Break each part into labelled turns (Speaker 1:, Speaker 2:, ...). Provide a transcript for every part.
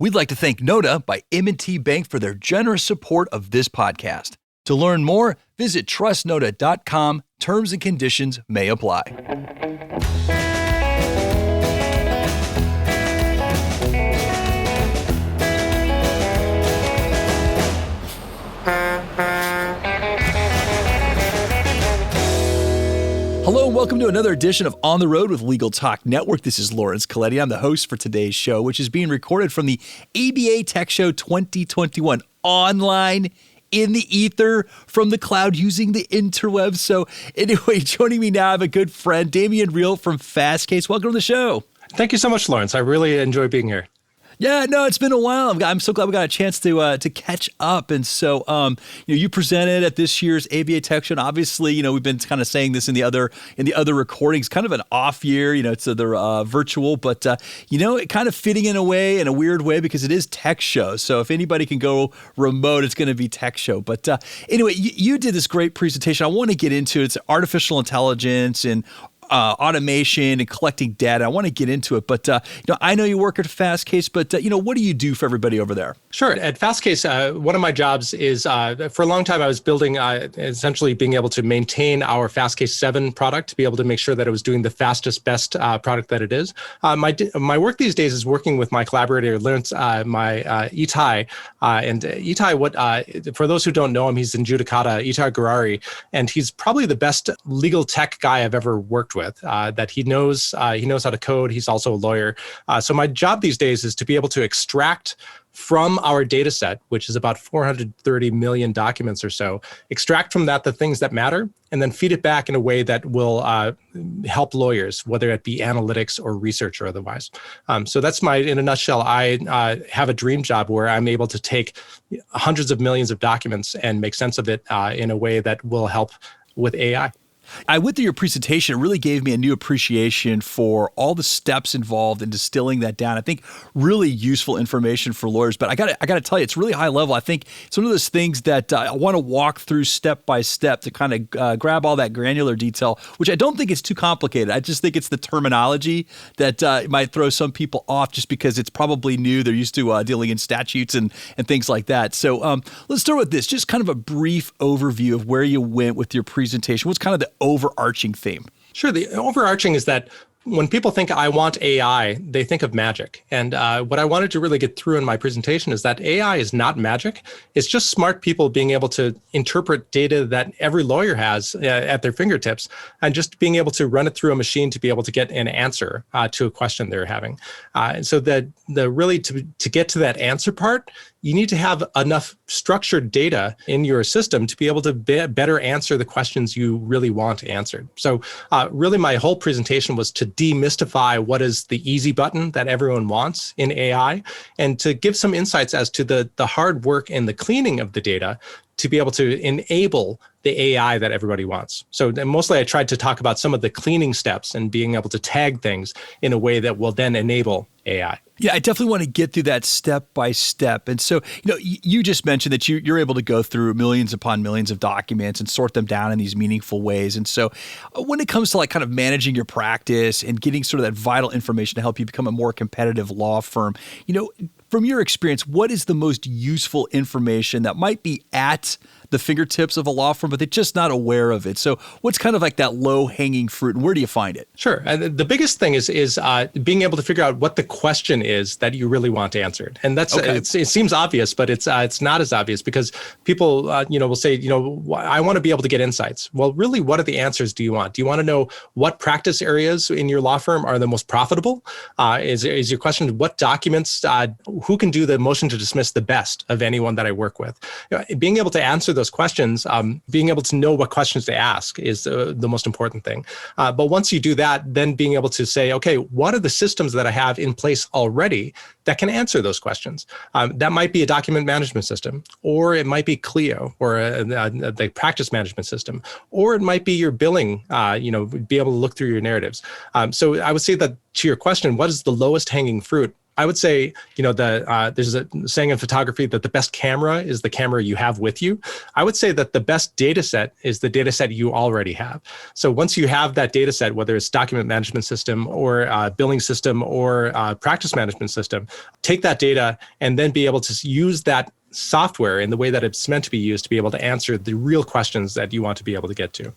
Speaker 1: We'd like to thank Noda by M&T Bank for their generous support of this podcast. To learn more, visit trustnoda.com. Terms and conditions may apply. Hello and welcome to another edition of On the Road with Legal Talk Network. This is Laurence Colletti. I'm the host for today's show, which is being recorded from the ABA Tech Show 2021 online in the ether from the cloud using the interwebs. So anyway, joining me now, I have a good friend, Damien Riehl from Fastcase. Welcome to the show.
Speaker 2: Thank you so much, Laurence. I really enjoy being here.
Speaker 1: Yeah, no, it's been a while. I'm so glad we got a chance to catch up. And so, you presented at this year's ABA Tech Show. And obviously, we've been kind of saying this in the other recordings, kind of an off year. It's virtual, but it kind of fitting in a weird way, because it is Tech Show. So if anybody can go remote, it's going to be Tech Show. But anyway, you did this great presentation. I want to get into it. It's artificial intelligence and automation and collecting data. I want to get into it, but I know you work at Fastcase, but what do you do for everybody over there?
Speaker 2: Sure. At Fastcase, one of my jobs is for a long time I was building, essentially being able to maintain our Fastcase 7 product, to be able to make sure that it was doing the fastest, best product that it is. My work these days is working with my collaborator, Laurence, Itai. And Itai, for those who don't know him, he's in Judicata, Itai Garari, and he's probably the best legal tech guy I've ever worked with. That he knows how to code. He's also a lawyer. So my job these days is to be able to extract from our data set, which is about 430 million documents or so, extract from that the things that matter, and then feed it back in a way that will help lawyers, whether it be analytics or research or otherwise. So that's in a nutshell. I have a dream job where I'm able to take hundreds of millions of documents and make sense of it in a way that will help with AI.
Speaker 1: I went through your presentation. It really gave me a new appreciation for all the steps involved in distilling that down. I think really useful information for lawyers. But I got to tell you, it's really high level. I think it's one of those things that I want to walk through step by step to kind of grab all that granular detail, which I don't think is too complicated. I just think it's the terminology that might throw some people off, just because it's probably new. They're used to dealing in statutes and things like that. So let's start with this, just kind of a brief overview of where you went with your presentation. What's kind of the overarching theme?
Speaker 2: Sure. The overarching is that when people think I want AI, they think of magic. And what I wanted to really get through in my presentation is that AI is not magic. It's just smart people being able to interpret data that every lawyer has at their fingertips, and just being able to run it through a machine to be able to get an answer to a question they're having. And so to get to that answer part, you need to have enough structured data in your system to be able to better answer the questions you really want answered. So really my whole presentation was to demystify what is the easy button that everyone wants in AI, and to give some insights as to the hard work and the cleaning of the data to be able to enable the AI that everybody wants. So mostly I tried to talk about some of the cleaning steps and being able to tag things in a way that will then enable AI.
Speaker 1: Yeah, I definitely want to get through that step by step. And so, you just mentioned that you're able to go through millions upon millions of documents and sort them down in these meaningful ways. And so when it comes to kind of managing your practice and getting sort of that vital information to help you become a more competitive law firm, from your experience, what is the most useful information that might be at the fingertips of a law firm, but they're just not aware of it? So what's kind of like that low-hanging fruit, and where do you find it?
Speaker 2: Sure. The biggest thing is being able to figure out what the question is that you really want answered. And that's it seems obvious, but it's not as obvious, because people will say, I want to be able to get insights. Well, really, what are the answers do you want? Do you want to know what practice areas in your law firm are the most profitable? Is your question what documents, who can do the motion to dismiss the best of anyone that I work with? Being able to answer those questions, being able to know what questions to ask is the most important thing. But once you do that, then being able to say, okay, what are the systems that I have in place already that can answer those questions? That might be a document management system, or it might be Clio, or the practice management system, or it might be your billing, be able to look through your narratives. So I would say that to your question, what is the lowest hanging fruit? I would say, there's a saying in photography that the best camera is the camera you have with you. I would say that the best data set is the data set you already have. So once you have that data set, whether it's document management system or billing system or practice management system, take that data and then be able to use that software in the way that it's meant to be used to be able to answer the real questions that you want to be able to get to.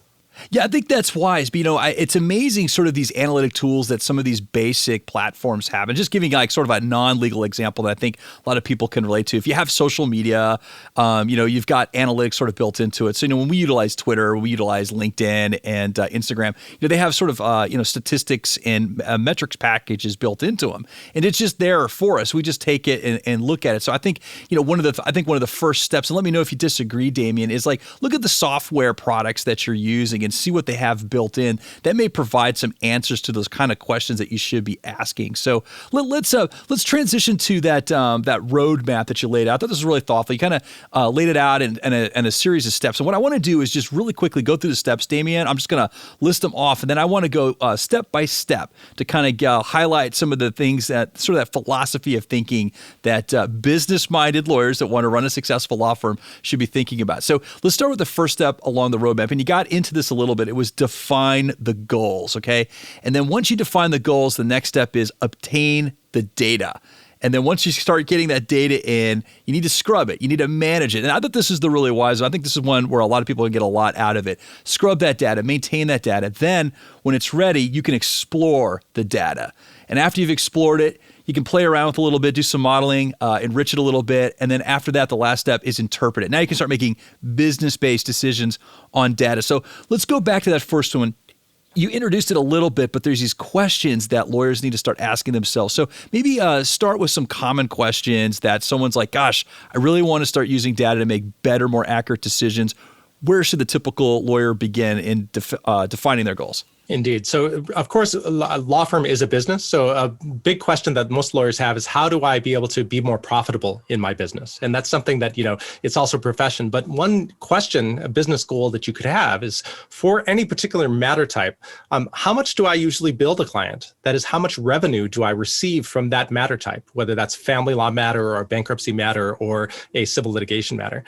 Speaker 1: Yeah, I think that's wise. But, it's amazing sort of these analytic tools that some of these basic platforms have. And just giving like sort of a non-legal example that I think a lot of people can relate to. If you have social media, you've got analytics sort of built into it. So, when we utilize Twitter, we utilize LinkedIn and Instagram, they have sort of, statistics and metrics packages built into them. And it's just there for us. We just take it and look at it. So I think, one of the first steps, and let me know if you disagree, Damien, is like, look at the software products that you're using and see what they have built in that may provide some answers to those kind of questions that you should be asking. So let's transition to that roadmap that you laid out. I thought this was really thoughtful. You kind of laid it out in a series of steps. And what I want to do is just really quickly go through the steps, Damien. I'm just going to list them off, and then I want to go step by step to kind of highlight some of the things that sort of that philosophy of thinking that business-minded lawyers that want to run a successful law firm should be thinking about. So let's start with the first step along the roadmap. And you got into this a little bit. It was define the goals, okay? And then once you define the goals, the next step is obtain the data. And then once you start getting that data in, you need to scrub it. You need to manage it. And I thought this is the really wise one. I think this is one where a lot of people can get a lot out of it. Scrub that data, maintain that data. Then when it's ready, you can explore the data. And after you've explored it, you can play around with it a little bit, do some modeling, enrich it a little bit. And then after that, the last step is interpret it. Now you can start making business-based decisions on data. So let's go back to that first one. You introduced it a little bit, but there's these questions that lawyers need to start asking themselves. So maybe start with some common questions that someone's like, gosh, I really want to start using data to make better, more accurate decisions. Where should the typical lawyer begin in defining their goals?
Speaker 2: Indeed. So, of course, a law firm is a business. So a big question that most lawyers have is, how do I be able to be more profitable in my business? And that's something that, it's also a profession. But one question, a business goal that you could have is, for any particular matter type, how much do I usually bill a client? That is, how much revenue do I receive from that matter type, whether that's family law matter or a bankruptcy matter or a civil litigation matter?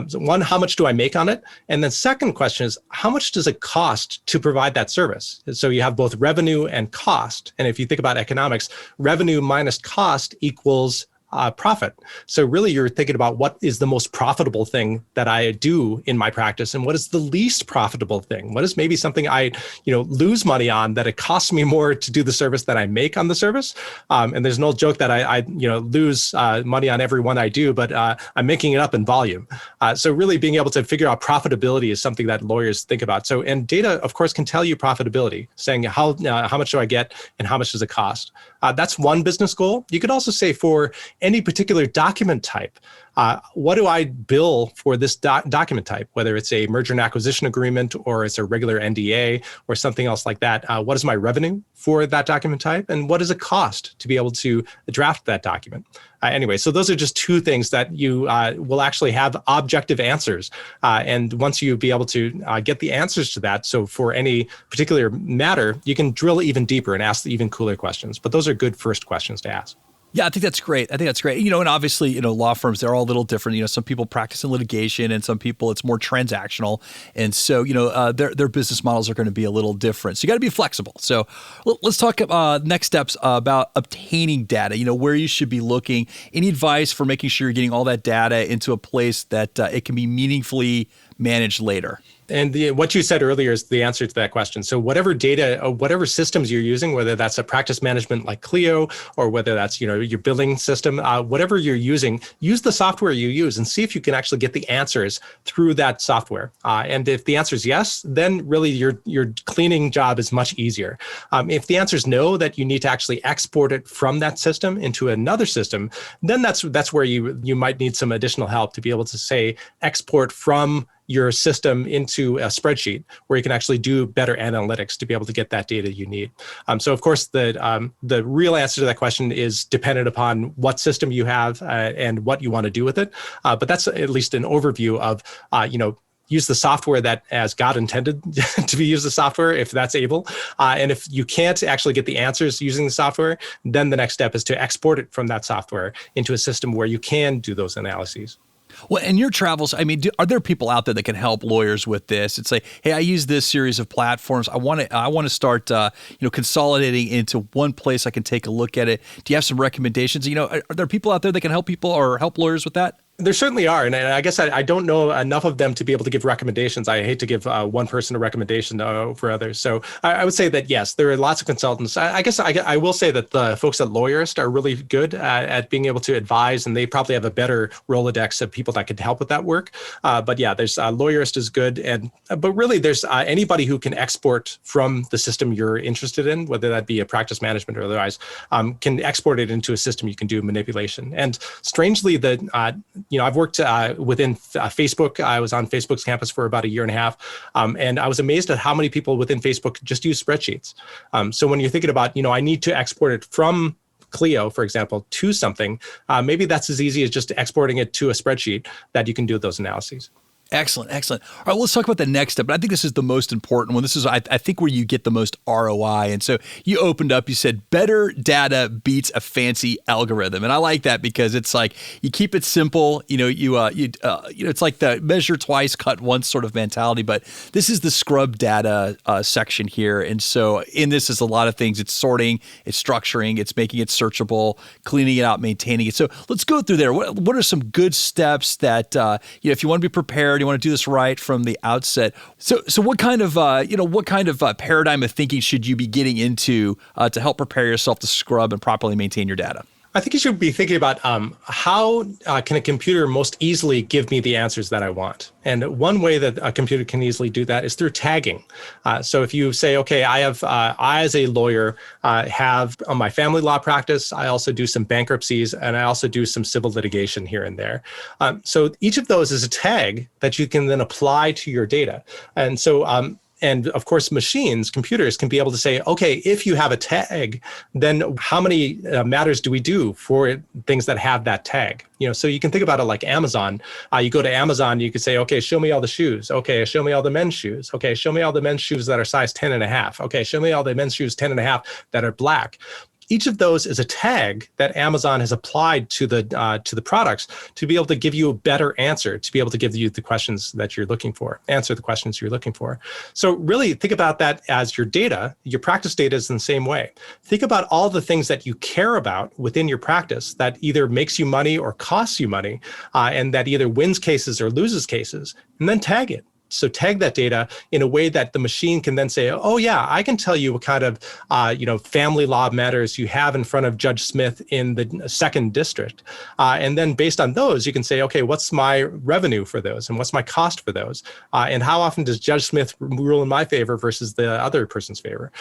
Speaker 2: So one, how much do I make on it? And then second question is, how much does it cost to provide that service? So you have both revenue and cost. And if you think about economics, revenue minus cost equals profit. So really you're thinking about what is the most profitable thing that I do in my practice, and what is the least profitable thing? What is maybe something I, lose money on that it costs me more to do the service that I make on the service? And there's an old joke that I lose money on every one I do, but I'm making it up in volume. So really being able to figure out profitability is something that lawyers think about. So, and data, of course, can tell you profitability, saying how much do I get and how much does it cost? That's one business goal. You could also say, for any particular document type, what do I bill for this document type, whether it's a merger and acquisition agreement or it's a regular NDA or something else like that? What is my revenue for that document type? And what does it cost to be able to draft that document? Anyway, so those are just two things that you will actually have objective answers. And once you be able to get the answers to that, so for any particular matter, you can drill even deeper and ask even cooler questions. But those are good first questions to ask.
Speaker 1: Yeah, I think that's great. And obviously, law firms, they're all a little different. Some people practice in litigation and some people it's more transactional. And so, their business models are going to be a little different. So you got to be flexible. So let's talk next steps about obtaining data, where you should be looking. Any advice for making sure you're getting all that data into a place that it can be meaningfully managed later?
Speaker 2: And what you said earlier is the answer to that question. So whatever data, or whatever systems you're using, whether that's a practice management like Lieu, or whether that's your billing system, whatever you're using, use the software you use and see if you can actually get the answers through that software. And if the answer is yes, then really your cleaning job is much easier. If the answer is no, that you need to actually export it from that system into another system, then that's where you might need some additional help to be able to say export from your system into a spreadsheet where you can actually do better analytics to be able to get that data you need. So of course, the real answer to that question is dependent upon what system you have and what you want to do with it. But that's at least an overview of, use the software that as God intended to be used, the software, if that's able. And if you can't actually get the answers using the software, then the next step is to export it from that software into a system where you can do those analyses.
Speaker 1: Well, in your travels, I mean, are there people out there that can help lawyers with this? It's like, hey, I use this series of platforms. I want to start, consolidating into one place. I can take a look at it. Do you have some recommendations? Are there people out there that can help people or help lawyers with that?
Speaker 2: There certainly are. And I guess I don't know enough of them to be able to give recommendations. I hate to give one person a recommendation over others. So I would say that, yes, there are lots of consultants. I guess I will say that the folks at Lawyerist are really good at being able to advise, and they probably have a better Rolodex of people that could help with that work. But yeah, there's Lawyerist is good. But really, there's anybody who can export from the system you're interested in, whether that be a practice management or otherwise, can export it into a system you can do manipulation. And strangely, I've worked within Facebook. I was on Facebook's campus for about a year and a half. And I was amazed at how many people within Facebook just use spreadsheets. So when you're thinking about, I need to export it from Clio, for example, to something, maybe that's as easy as just exporting it to a spreadsheet that you can do those analyses.
Speaker 1: Excellent. All right, let's talk about the next step. But I think this is the most important one. This is, I think, where you get the most ROI. And so you opened up, you said, better data beats a fancy algorithm. And I like that because it's like you keep it simple. It's like the measure twice, cut once sort of mentality. But this is the scrub data section here. And so in this is a lot of things. It's sorting, it's structuring, it's making it searchable, cleaning it out, maintaining it. So let's go through there. What are some good steps that, if you want to be prepared, you want to do this right from the outset. So what kind of paradigm of thinking should you be getting into to help prepare yourself to scrub and properly maintain your data?
Speaker 2: I think you should be thinking about how can a computer most easily give me the answers that I want? And one way that a computer can easily do that is through tagging. So if you say, okay, I as a lawyer have my family law practice, I also do some bankruptcies, and I also do some civil litigation here and there. So each of those is a tag that you can then apply to your data. And so and of course, computers can be able to say, okay, if you have a tag, then how many matters do we do for things that have that tag? So you can think about it like Amazon. You go to Amazon, you could say, okay, show me all the shoes. Okay, show me all the men's shoes. Okay, show me all the men's shoes that are size 10 and a half. Okay, show me all the men's shoes 10 and a half that are black. Each of those is a tag that Amazon has applied to the products to be able to give you a better answer, to be able to give you the questions that you're looking for, answer the questions you're looking for. So really think about that as your data. Your practice data is in the same way. Think about all the things that you care about within your practice that either makes you money or costs you money, and that either wins cases or loses cases, and then tag it. So tag that data in a way that the machine can then say, oh yeah, I can tell you what kind of family law matters you have in front of Judge Smith in the second district. And then based on those, you can say, okay, what's my revenue for those? And what's my cost for those? And how often does Judge Smith rule in my favor versus the other person's favor?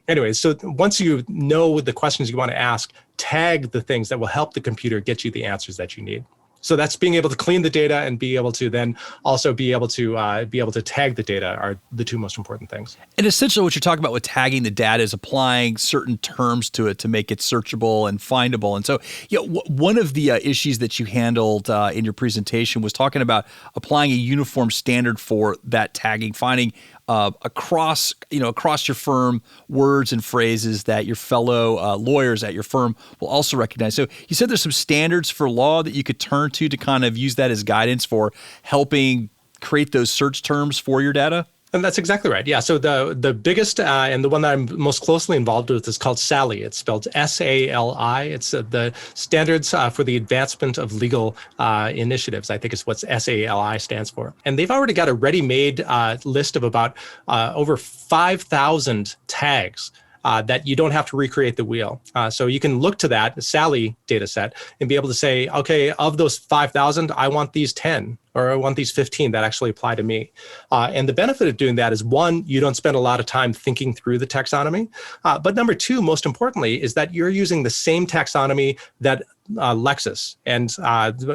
Speaker 2: Anyway, so once you know the questions you want to ask, tag the things that will help the computer get you the answers that you need. So that's being able to clean the data and be able to then also be able to tag the data are the two most important things.
Speaker 1: And essentially what you're talking about with tagging the data is applying certain terms to it to make it searchable and findable. And so one of the issues that you handled in your presentation was talking about applying a uniform standard for that tagging, finding across your firm words and phrases that your fellow lawyers at your firm will also recognize. So you said there's some standards for law that you could turn to kind of use that as guidance for helping create those search terms for your data?
Speaker 2: And that's exactly right. Yeah. So the biggest and the one that I'm most closely involved with is called SALI. It's spelled SALI. It's the Standards for the Advancement of Legal Initiatives, I think is what SALI stands for. And they've already got a ready-made list of about over 5,000 tags that you don't have to recreate the wheel. So you can look to that SALI data set and be able to say, okay, of those 5,000, I want these 10. Or I want these 15 that actually apply to me. And the benefit of doing that is, one, you don't spend a lot of time thinking through the taxonomy. But number two, most importantly, is that you're using the same taxonomy that Lexis and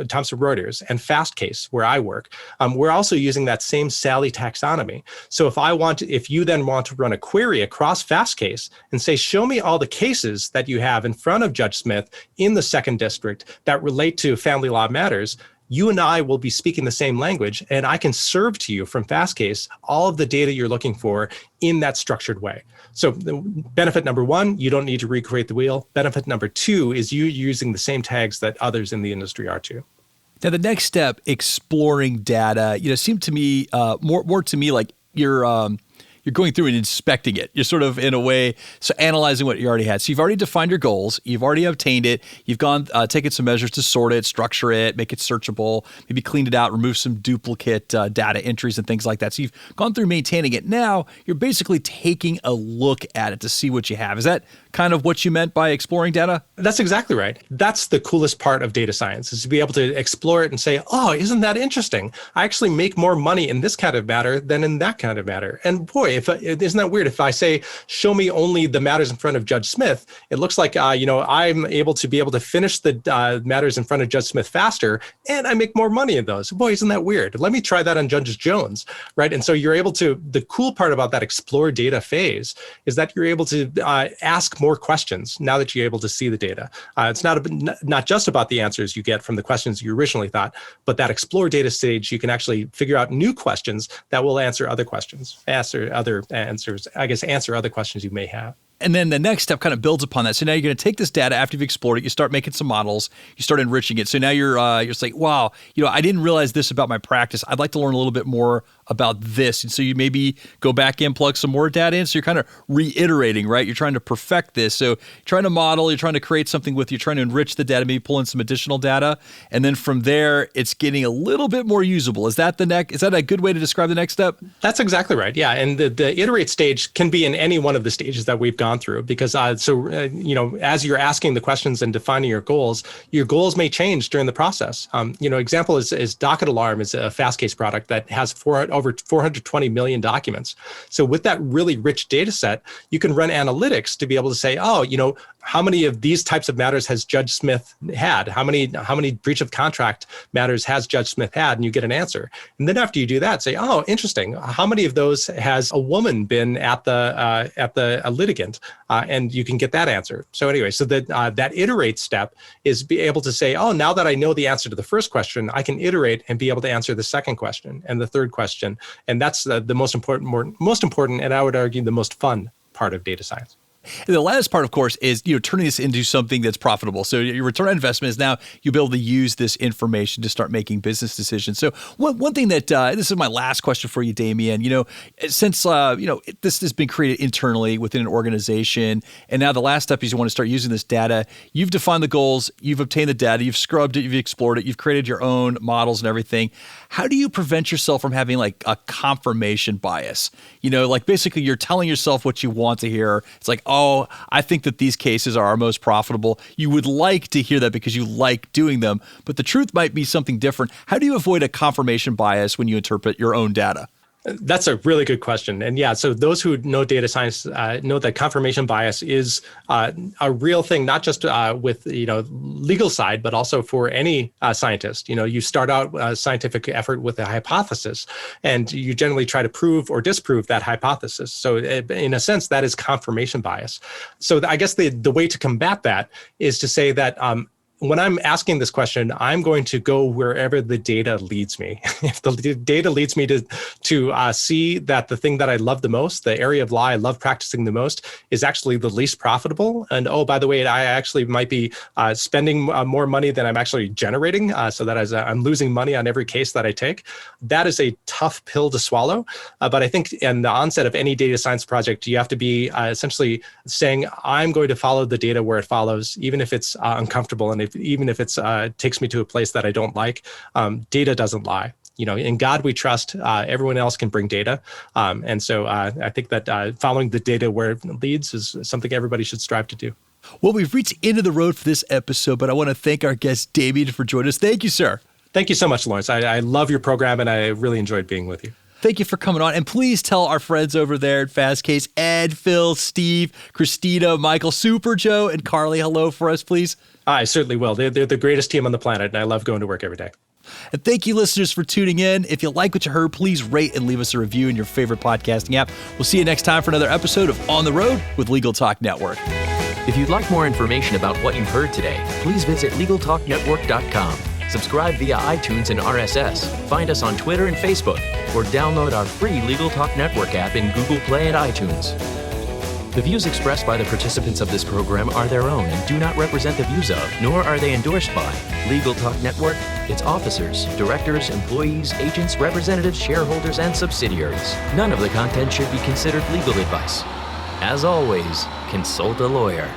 Speaker 2: Thomson Reuters and Fastcase, where I work, we're also using that same SALI taxonomy. So if you then want to run a query across Fastcase and say, show me all the cases that you have in front of Judge Smith in the second district that relate to family law matters, you and I will be speaking the same language, and I can serve to you from Fastcase all of the data you're looking for in that structured way. So the benefit number one, you don't need to recreate the wheel. Benefit number two is you using the same tags that others in the industry are too.
Speaker 1: Now, the next step, exploring data, seemed to me more to me like you're going through and inspecting it. You're sort of, in a way, so analyzing what you already had. So you've already defined your goals. You've already obtained it. You've gone, taken some measures to sort it, structure it, make it searchable, maybe cleaned it out, remove some duplicate data entries and things like that. So you've gone through maintaining it. Now you're basically taking a look at it to see what you have. Is that kind of what you meant by exploring data?
Speaker 2: That's exactly right. That's the coolest part of data science, is to be able to explore it and say, oh, isn't that interesting? I actually make more money in this kind of matter than in that kind of matter. And boy, isn't that weird? If I say, show me only the matters in front of Judge Smith, it looks like, I'm able to finish the matters in front of Judge Smith faster, and I make more money in those. Boy, isn't that weird? Let me try that on Judge Jones, right? And so you're able to, the cool part about that explore data phase is that you're able to ask more questions now that you're able to see the data. It's not just about the answers you get from the questions you originally thought, but that explore data stage, you can actually figure out new questions that will answer other questions, answer other questions you may have.
Speaker 1: And then the next step kind of builds upon that. So now you're going to take this data after you've explored it, you start making some models, you start enriching it. So now you're saying, wow, I didn't realize this about my practice. I'd like to learn a little bit more about this. And so you maybe go back in, plug some more data in. So you're kind of reiterating, right? You're trying to perfect this. So you're trying to model, you're trying to create something with, you're trying to enrich the data, maybe pull in some additional data. And then from there, it's getting a little bit more usable. Is that a good way to describe the next step?
Speaker 2: That's exactly right. Yeah. And the iterate stage can be in any one of the stages that we've gone through, because as you're asking the questions and defining your goals may change during the process. Example is Docket Alarm is a Fastcase product that has over 420 million documents. So with that really rich data set, you can run analytics to be able to say, how many of these types of matters has Judge Smith had? How many breach of contract matters has Judge Smith had? And you get an answer. And then after you do that, say, oh, interesting. How many of those has a woman been at the litigant? And you can get that answer. So anyway, so that iterate step is be able to say, oh, now that I know the answer to the first question, I can iterate and be able to answer the second question and the third question. And that's the most important, and I would argue the most fun part of data science.
Speaker 1: And the last part, of course, is turning this into something that's profitable. So your return on investment is now you'll be able to use this information to start making business decisions. So one thing that this is my last question for you, Damien. Since this has been created internally within an organization, and now the last step is you want to start using this data. You've defined the goals, you've obtained the data, you've scrubbed it, you've explored it, you've created your own models and everything. How do you prevent yourself from having like a confirmation bias? Basically you're telling yourself what you want to hear. It's like, oh, I think that these cases are our most profitable. You would like to hear that because you like doing them, but the truth might be something different. How do you avoid a confirmation bias when you interpret your own data?
Speaker 2: That's a really good question. And yeah, so those who know data science know that confirmation bias is a real thing, not just with legal side, but also for any scientist. You start out a scientific effort with a hypothesis, and you generally try to prove or disprove that hypothesis. So in a sense, that is confirmation bias. So I guess the way to combat that is to say that when I'm asking this question, I'm going to go wherever the data leads me. If the data leads me to see that the thing that I love the most, the area of law I love practicing the most, is actually the least profitable. And oh, by the way, I actually might be spending more money than I'm actually generating, so that as I'm losing money on every case that I take. That is a tough pill to swallow. But I think in the onset of any data science project, you have to be essentially saying, I'm going to follow the data where it follows, even if it's uncomfortable and even if it takes me to a place that I don't like. Data doesn't lie. In God we trust. Everyone else can bring data. And so I think that following the data where it leads is something everybody should strive to do.
Speaker 1: Well, we've reached the end of the road for this episode, but I want to thank our guest, Damien, for joining us. Thank you, sir.
Speaker 2: Thank you so much, Laurence. I love your program, and I really enjoyed being with you.
Speaker 1: Thank you for coming on. And please tell our friends over there at Fastcase, Ed, Phil, Steve, Christina, Michael, Super Joe, and Carly, hello for us, please.
Speaker 2: I certainly will. They're the greatest team on the planet, and I love going to work every day.
Speaker 1: And thank you, listeners, for tuning in. If you like what you heard, please rate and leave us a review in your favorite podcasting app. We'll see you next time for another episode of On the Road with Legal Talk Network.
Speaker 3: If you'd like more information about what you've heard today, please visit LegalTalkNetwork.com. Subscribe via iTunes and RSS. Find us on Twitter and Facebook, or download our free Legal Talk Network app in Google Play and iTunes. The views expressed by the participants of this program are their own and do not represent the views of, nor are they endorsed by, Legal Talk Network, its officers, directors, employees, agents, representatives, shareholders, and subsidiaries. None of the content should be considered legal advice. As always, consult a lawyer.